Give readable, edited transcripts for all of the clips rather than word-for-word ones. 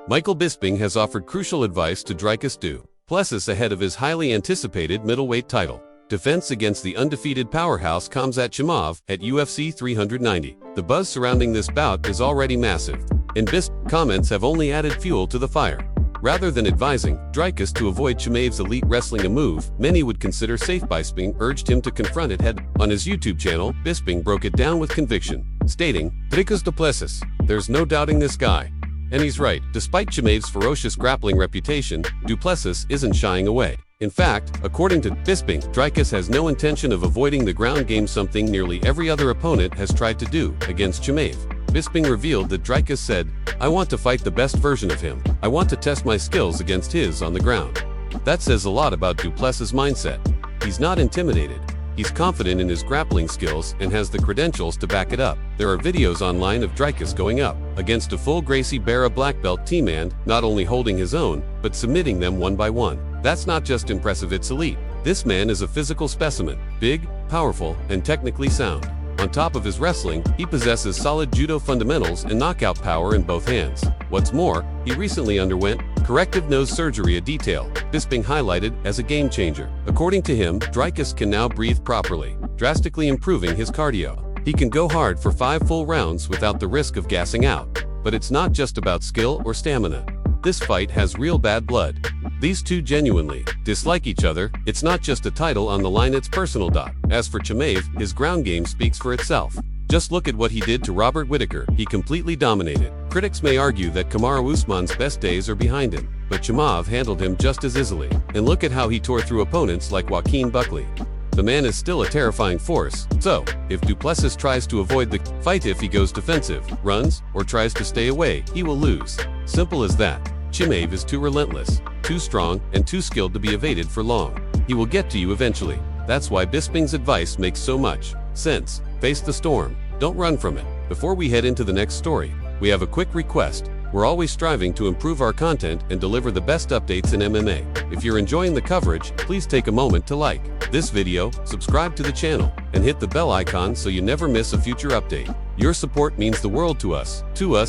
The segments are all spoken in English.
Michael Bisping has offered crucial advice to Dricus du Plessis ahead of his highly anticipated middleweight title defense against the undefeated powerhouse Khamzat Chimaev at UFC 390. The buzz surrounding this bout is already massive, and Bisping's comments have only added fuel to the fire. Rather than advising Dricus to avoid Chimaev's elite wrestling a move many would consider safe, Bisping urged him to confront it head. On his YouTube channel, Bisping broke it down with conviction, stating, "Dricus du Plessis, there's no doubting this guy." And he's right. Despite Chimaev's ferocious grappling reputation, du Plessis isn't shying away. In fact, according to Bisping, Dricus has no intention of avoiding the ground game, something nearly every other opponent has tried to do against Chimaev. Bisping revealed that Dricus said, "I want to fight the best version of him. I want to test my skills against his on the ground." That says a lot about du Plessis' mindset. He's not intimidated. He's confident in his grappling skills and has the credentials to back it up. There are videos online of Dricus going up against a full Gracie Barra black belt team and not only holding his own, but submitting them one by one. That's not just impressive, it's elite. This man is a physical specimen, big, powerful, and technically sound. On top of his wrestling, he possesses solid judo fundamentals and knockout power in both hands. What's more, he recently underwent corrective nose surgery, a detail Bisping highlighted as a game changer. According to him, Dricus can now breathe properly, drastically improving his cardio. He can go hard for 5 full rounds without the risk of gassing out. But it's not just about skill or stamina. This fight has real bad blood. These two genuinely dislike each other. It's not just a title on the line, it's personal. As for Chimaev, his ground game speaks for itself. Just look at what he did to Robert Whittaker. He completely dominated. Critics may argue that Kamaru Usman's best days are behind him, but Chimaev handled him just as easily. And look at how he tore through opponents like Joaquin Buckley. The man is still a terrifying force. So, if du Plessis tries to avoid the fight, if he goes defensive, runs, or tries to stay away, he will lose. Simple as that. Chimaev is too relentless, too strong, and too skilled to be evaded for long. He will get to you eventually. That's why Bisping's advice makes so much sense. Face the storm. Don't run from it. Before we head into the next story, we have a quick request. We're always striving to improve our content and deliver the best updates in MMA. If you're enjoying the coverage, please take a moment to like this video, subscribe to the channel, and hit the bell icon so you never miss a future update. Your support means the world to us.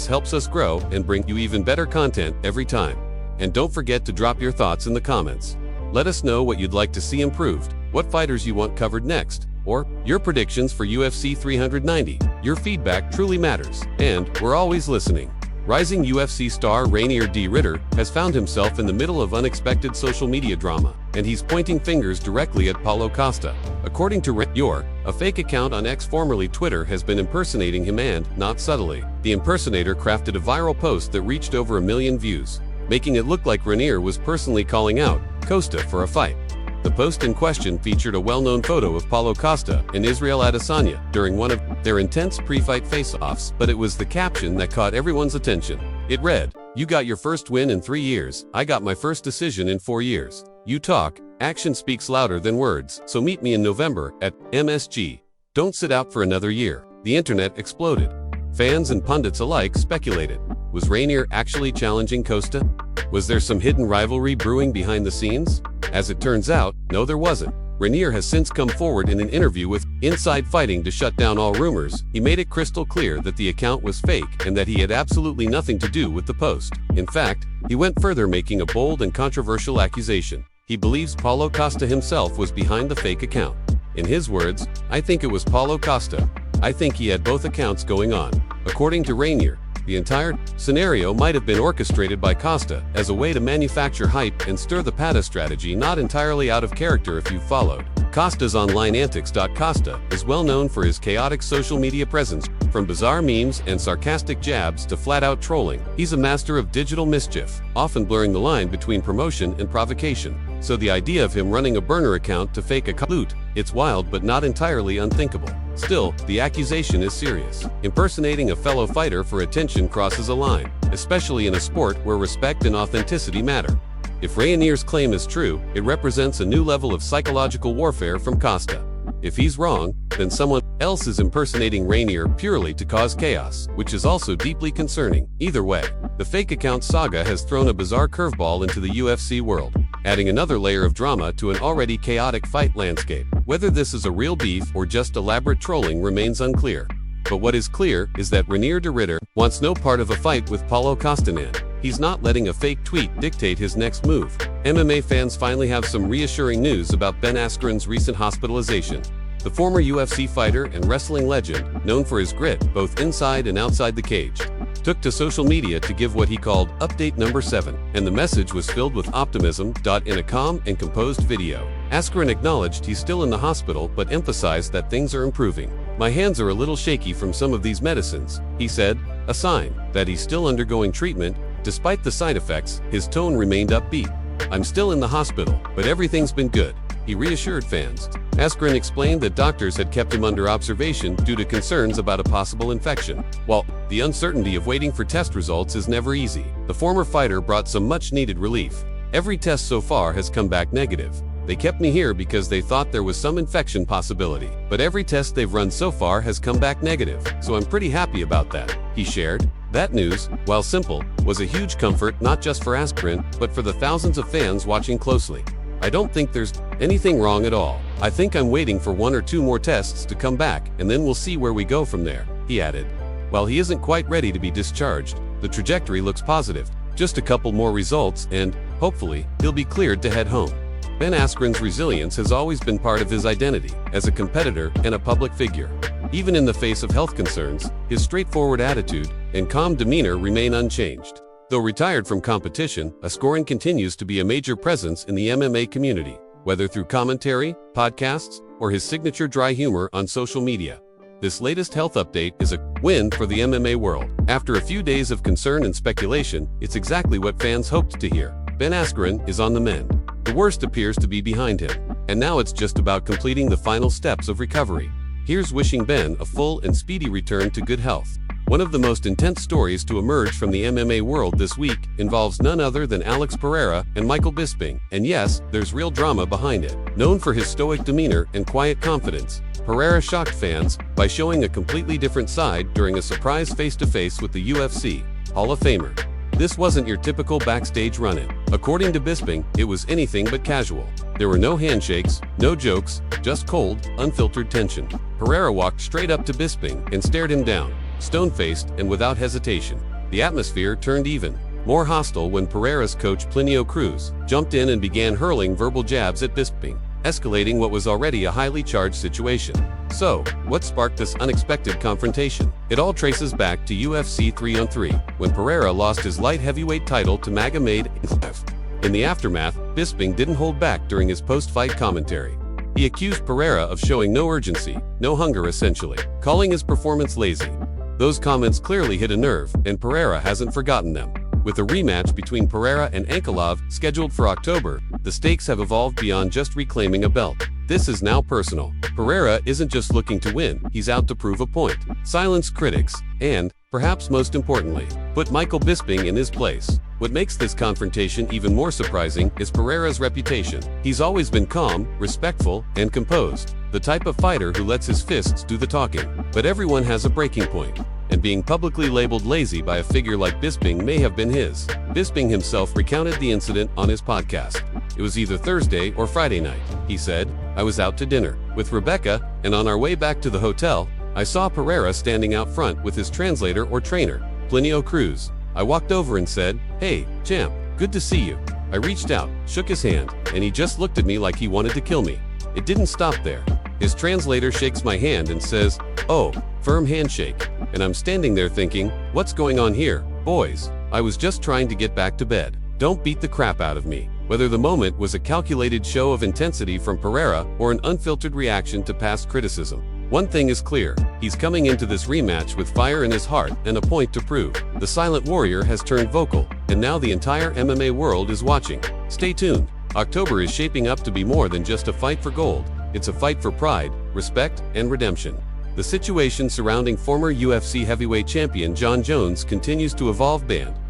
Helps us grow and bring you even better content every time. And don't forget to drop your thoughts in the comments. Let us know what you'd like to see improved, what fighters you want covered next, or your predictions for UFC 390. Your feedback truly matters, and we're always listening. Rising UFC star Rainier D. Ritter has found himself in the middle of unexpected social media drama, and he's pointing fingers directly at Paulo Costa. According to Rainier, a fake account on X, formerly Twitter, has been impersonating him, and, not subtly, the impersonator crafted a viral post that reached over 1 million views, making it look like Rainier was personally calling out Costa for a fight. The post in question featured a well-known photo of Paulo Costa and Israel Adesanya during one of their intense pre-fight face-offs, but it was the caption that caught everyone's attention. It read, "You got your first win in 3 years, I got my first decision in 4 years. You talk, action speaks louder than words, so meet me in November at MSG. Don't sit out for another year." The internet exploded. Fans and pundits alike speculated. Was Rainier actually challenging Costa? Was there some hidden rivalry brewing behind the scenes? As it turns out, no, there wasn't. Rainier has since come forward in an interview with Inside Fighting to shut down all rumors. He made it crystal clear that the account was fake and that he had absolutely nothing to do with the post. In fact, he went further, making a bold and controversial accusation. He believes Paulo Costa himself was behind the fake account. In his words, "I think it was Paulo Costa. I think he had both accounts going on." According to Rainier, the entire scenario might have been orchestrated by Costa as a way to manufacture hype and stir the Paddy strategy, not entirely out of character if you've followed Costa's online antics. Costa is well known for his chaotic social media presence, from bizarre memes and sarcastic jabs to flat-out trolling. He's a master of digital mischief, often blurring the line between promotion and provocation. So the idea of him running a burner account to fake a loot, it's wild but not entirely unthinkable. Still, the accusation is serious. Impersonating a fellow fighter for attention crosses a line, especially in a sport where respect and authenticity matter. If Rainier's claim is true, it represents a new level of psychological warfare from Costa. If he's wrong, then someone else is impersonating Rainier purely to cause chaos, which is also deeply concerning. Either way, the fake account saga has thrown a bizarre curveball into the UFC world, adding another layer of drama to an already chaotic fight landscape. Whether this is a real beef or just elaborate trolling remains unclear. But what is clear is that Rainier de Ritter wants no part of a fight with Paulo Costa. he's not letting a fake tweet dictate his next move. MMA fans finally have some reassuring news about Ben Askren's recent hospitalization. The former UFC fighter and wrestling legend, known for his grit both inside and outside the cage, took to social media to give what he called Update Number 7, and the message was filled with optimism. In a calm and composed video, Askren acknowledged he's still in the hospital but emphasized that things are improving. "My hands are a little shaky from some of these medicines," he said, a sign that he's still undergoing treatment. Despite the side effects, his tone remained upbeat. "I'm still in the hospital, but everything's been good," he reassured fans. Askren explained that doctors had kept him under observation due to concerns about a possible infection. While the uncertainty of waiting for test results is never easy, the former fighter brought some much-needed relief. "Every test so far has come back negative. They kept me here because they thought there was some infection possibility, but every test they've run so far has come back negative, so I'm pretty happy about that," he shared. That news, while simple, was a huge comfort not just for Askren, but for the thousands of fans watching closely. "I don't think there's anything wrong at all. I think I'm waiting for 1 or 2 more tests to come back, and then we'll see where we go from there," he added. While he isn't quite ready to be discharged, the trajectory looks positive. Just a couple more results and, hopefully, he'll be cleared to head home. Ben Askren's resilience has always been part of his identity as a competitor and a public figure. Even in the face of health concerns, his straightforward attitude and calm demeanor remain unchanged. Though retired from competition, Askren continues to be a major presence in the MMA community, whether through commentary, podcasts, or his signature dry humor on social media. This latest health update is a win for the MMA world. After a few days of concern and speculation, it's exactly what fans hoped to hear. Ben Askren is on the mend. The worst appears to be behind him, and now it's just about completing the final steps of recovery. Here's wishing Ben a full and speedy return to good health. One of the most intense stories to emerge from the MMA world this week involves none other than Pereira and Michael Bisping, and yes, there's real drama behind it. Known for his stoic demeanor and quiet confidence, Pereira shocked fans by showing a completely different side during a surprise face-to-face with the UFC Hall of Famer. This wasn't your typical backstage run-in. According to Bisping, it was anything but casual. There were no handshakes, no jokes, just cold, unfiltered tension. Pereira walked straight up to Bisping and stared him down, stone-faced and without hesitation. The atmosphere turned even more hostile when Pereira's coach Plinio Cruz jumped in and began hurling verbal jabs at Bisping, escalating what was already a highly charged situation. So, what sparked this unexpected confrontation? It all traces back to UFC 3-on-3, when Pereira lost his light heavyweight title to Magomed Ankalaev. In the aftermath, Bisping didn't hold back during his post-fight commentary. He accused Pereira of showing no urgency, no hunger essentially, calling his performance lazy. Those comments clearly hit a nerve, and Pereira hasn't forgotten them. With a rematch between Pereira and Ankalaev scheduled for October, the stakes have evolved beyond just reclaiming a belt. This is now personal. Pereira isn't just looking to win, he's out to prove a point, silence critics, and, perhaps most importantly, put Michael Bisping in his place. What makes this confrontation even more surprising is Pereira's reputation. He's always been calm, respectful, and composed, the type of fighter who lets his fists do the talking. But everyone has a breaking point, and being publicly labeled lazy by a figure like Bisping may have been his. Bisping himself recounted the incident on his podcast. "It was either Thursday or Friday night," he said. "I was out to dinner with Rebecca, and on our way back to the hotel, I saw Pereira standing out front with his translator or trainer, Plinio Cruz. I walked over and said, 'Hey, champ, good to see you.' I reached out, shook his hand, and he just looked at me like he wanted to kill me. It didn't stop there. His translator shakes my hand and says, 'Oh, firm handshake.' And I'm standing there thinking, what's going on here, boys? I was just trying to get back to bed. Don't beat the crap out of me." Whether the moment was a calculated show of intensity from Pereira or an unfiltered reaction to past criticism, one thing is clear: he's coming into this rematch with fire in his heart and a point to prove. The silent warrior has turned vocal, and now the entire MMA world is watching. Stay tuned. October is shaping up to be more than just a fight for gold. It's a fight for pride, respect, and redemption. The situation surrounding former UFC heavyweight champion Jon Jones continues to evolve,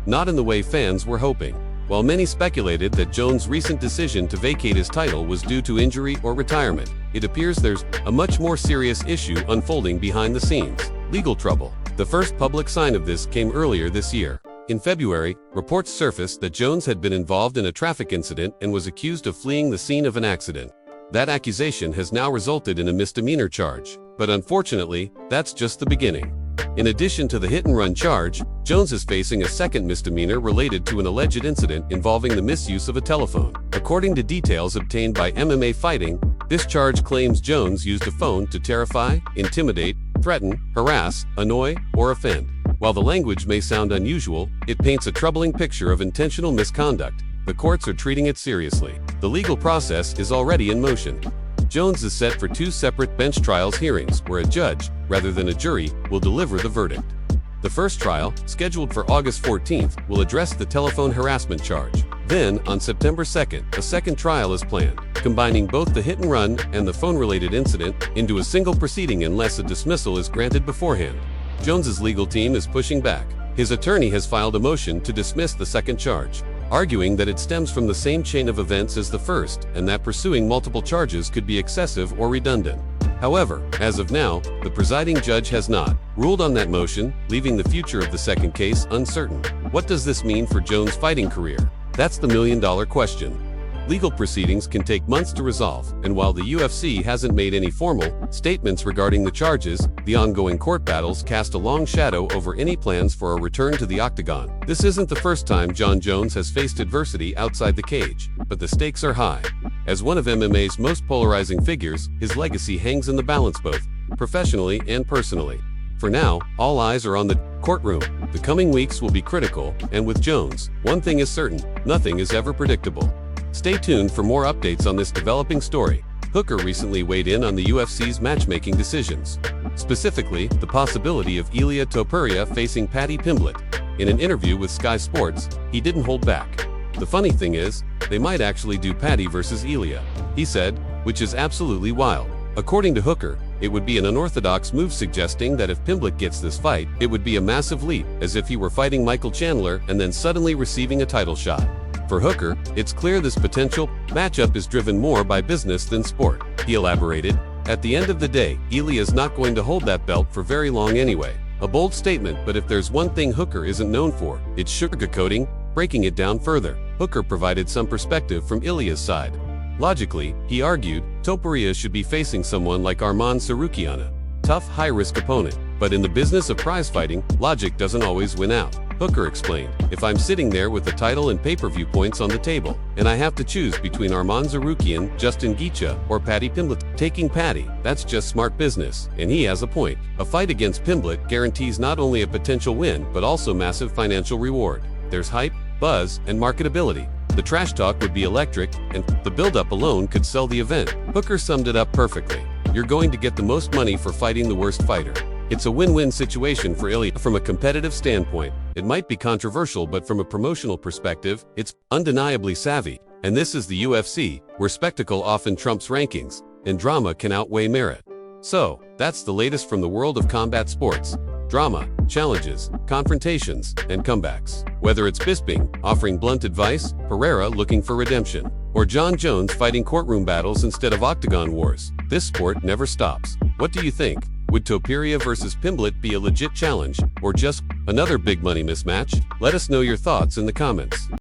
not in the way fans were hoping. While many speculated that Jones' recent decision to vacate his title was due to injury or retirement, it appears there's a much more serious issue unfolding behind the scenes: legal trouble. The first public sign of this came earlier this year. In February, reports surfaced that Jones had been involved in a traffic incident and was accused of fleeing the scene of an accident. That accusation has now resulted in a misdemeanor charge, but unfortunately, that's just the beginning. In addition to the hit-and-run charge, Jones is facing a second misdemeanor related to an alleged incident involving the misuse of a telephone. According to details obtained by MMA Fighting, this charge claims Jones used a phone to terrify, intimidate, threaten, harass, annoy, or offend. While the language may sound unusual, it paints a troubling picture of intentional misconduct. The courts are treating it seriously. The legal process is already in motion. Jones is set for 2 separate bench trials hearings where a judge, rather than a jury, will deliver the verdict. The first trial, scheduled for August 14th, will address the telephone harassment charge. Then, on September 2nd, a second trial is planned, combining both the hit-and-run and the phone-related incident into a single proceeding unless a dismissal is granted beforehand. Jones's legal team is pushing back. His attorney has filed a motion to dismiss the second charge, arguing that it stems from the same chain of events as the first and that pursuing multiple charges could be excessive or redundant. However, as of now, the presiding judge has not ruled on that motion, leaving the future of the second case uncertain. What does this mean for Jones' fighting career? That's the million-dollar question. Legal proceedings can take months to resolve, and while the UFC hasn't made any formal statements regarding the charges, the ongoing court battles cast a long shadow over any plans for a return to the octagon. This isn't the first time Jon Jones has faced adversity outside the cage, but the stakes are high. As one of MMA's most polarizing figures, his legacy hangs in the balance both professionally and personally. For now, all eyes are on the courtroom. The coming weeks will be critical, and with Jones, one thing is certain: nothing is ever predictable. Stay tuned for more updates on this developing story. Hooker recently weighed in on the UFC's matchmaking decisions, specifically the possibility of Ilia Topuria facing Paddy Pimblett. In an interview with Sky Sports, he didn't hold back. The funny thing is, they might actually do Paddy versus Ilia, he said, which is absolutely wild. According to Hooker, it would be an unorthodox move, suggesting that if Pimblett gets this fight, it would be a massive leap, as if he were fighting Michael Chandler and then suddenly receiving a title shot. For Hooker, it's clear this potential matchup is driven more by business than sport. He elaborated, "At the end of the day, Ilia is not going to hold that belt for very long anyway." A bold statement, but if there's one thing Hooker isn't known for, it's sugarcoating. Breaking it down further, Hooker provided some perspective from Ilia's side. Logically, he argued, Topuria should be facing someone like Arman Tsarukyan, tough, high-risk opponent. But in the business of prize fighting, logic doesn't always win out. Hooker explained, "If I'm sitting there with the title and pay-per-view points on the table, and I have to choose between Arman Tsarukyan, Justin Gaethje, or Paddy Pimblett, taking Paddy, that's just smart business." And he has a point. A fight against Pimblett guarantees not only a potential win, but also massive financial reward. There's hype, buzz, and marketability. The trash talk would be electric, and the build-up alone could sell the event. Hooker summed it up perfectly. You're going to get the most money for fighting the worst fighter. It's a win-win situation for Ilia. From a competitive standpoint, it might be controversial, but from a promotional perspective, it's undeniably savvy. And this is the UFC, where spectacle often trumps rankings, and drama can outweigh merit. So, that's the latest from the world of combat sports. Drama, challenges, confrontations, and comebacks. Whether it's Bisping offering blunt advice, Pereira looking for redemption, or Jon Jones fighting courtroom battles instead of octagon wars, this sport never stops. What do you think? Would Topuria versus Pimblett be a legit challenge, or just another big money mismatch? Let us know your thoughts in the comments.